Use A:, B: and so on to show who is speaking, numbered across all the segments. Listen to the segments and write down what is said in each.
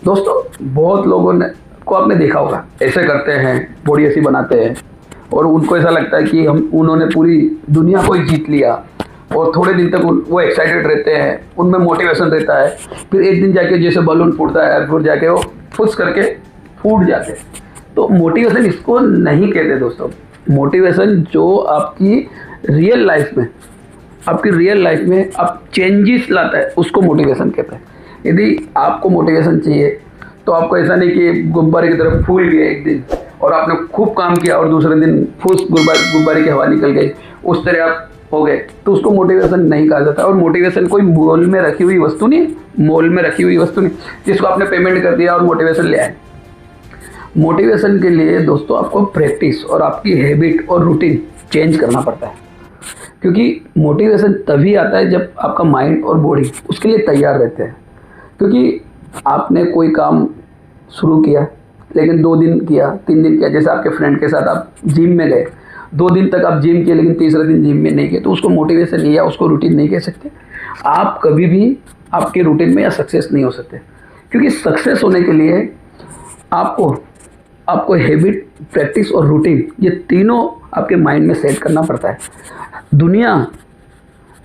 A: दोस्तों बहुत लोगों ने को आपने देखा होगा, ऐसे करते हैं, बॉडी ऐसी बनाते हैं और उनको ऐसा लगता है कि हम उन्होंने पूरी दुनिया को ही जीत लिया और थोड़े दिन तक वो एक्साइटेड रहते हैं, उनमें मोटिवेशन रहता है। फिर एक दिन जाके जैसे बलून फूटता है, फिर जाके वो फुस करके फूट जाते हैं। तो मोटिवेशन इसको नहीं कहते दोस्तों। मोटिवेशन जो आपकी रियल लाइफ में आप चेंजेस लाता है, उसको मोटिवेशन कहते हैं। यदि आपको मोटिवेशन चाहिए तो आपको ऐसा नहीं कि गुब्बारे की तरफ फूल गए एक दिन और आपने खूब काम किया और दूसरे दिन फूस गुब्बारे की हवा निकल गई, उस तरह आप हो गए, तो उसको मोटिवेशन नहीं कहा जाता। और मोटिवेशन कोई मोल में रखी हुई वस्तु नहीं, जिसको आपने पेमेंट कर दिया और मोटिवेशन ले आए। मोटिवेशन के लिए दोस्तों आपको प्रैक्टिस और आपकी हैबिट और रूटीन चेंज करना पड़ता है, क्योंकि मोटिवेशन तभी आता है जब आपका माइंड और बॉडी उसके लिए तैयार रहते हैं। क्योंकि आपने कोई काम शुरू किया लेकिन 2 दिन किया, 3 दिन किया, जैसे आपके फ्रेंड के साथ आप जिम में गए, 2 दिन तक आप जिम किए लेकिन तीसरे दिन जिम में नहीं गए, तो उसको मोटिवेशन या उसको रूटीन नहीं कह सकते। आप कभी भी आपके रूटीन में या सक्सेस नहीं हो सकते, क्योंकि सक्सेस होने के लिए आपको हैबिट, प्रैक्टिस और रूटीन, ये तीनों आपके माइंड में सेट करना पड़ता है। दुनिया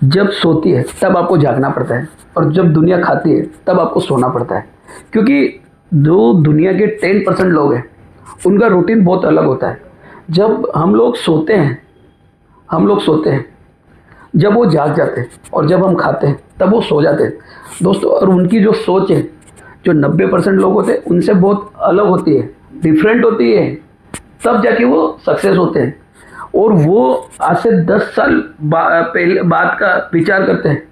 A: जब सोती है तब आपको जागना पड़ता है और जब दुनिया खाती है तब आपको सोना पड़ता है। क्योंकि जो दुनिया के 10% लोग हैं उनका रूटीन बहुत अलग होता है। जब हम लोग सोते हैं जब वो जाग जाते हैं और जब हम खाते हैं तब वो सो जाते हैं दोस्तों। और उनकी जो सोच है, जो 90% लोग होते हैं उनसे बहुत अलग होती है, डिफरेंट होती है, तब जाके वो सक्सेस होते हैं। और वो आज से 10 साल पहले बात का विचार करते हैं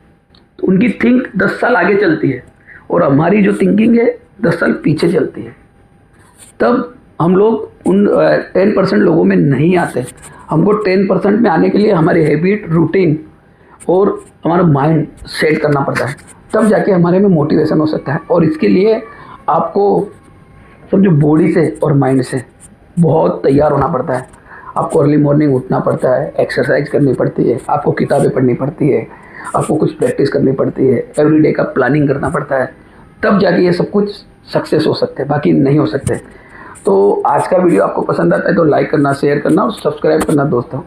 A: तो उनकी थिंक 10 साल आगे चलती है और हमारी जो थिंकिंग है 10 साल पीछे चलती है। तब हम लोग उन 10% लोगों में नहीं आते। हमको 10% में आने के लिए हमारी हैबिट, रूटीन और हमारा माइंड सेट करना पड़ता है, तब जाके हमारे में मोटिवेशन हो सकता है। और इसके लिए आपको समझो बॉडी से और माइंड से बहुत तैयार होना पड़ता है। आपको अर्ली मॉर्निंग उठना पड़ता है, एक्सरसाइज करनी पड़ती है, आपको किताबें पढ़नी पड़ती है, आपको कुछ प्रैक्टिस करनी पड़ती है, एवरीडे का प्लानिंग करना पड़ता है, तब जाके ये सब कुछ सक्सेस हो सकते हैं, बाकी नहीं हो सकते। तो आज का वीडियो आपको पसंद आता है तो लाइक करना, शेयर करना और सब्सक्राइब करना दोस्तों।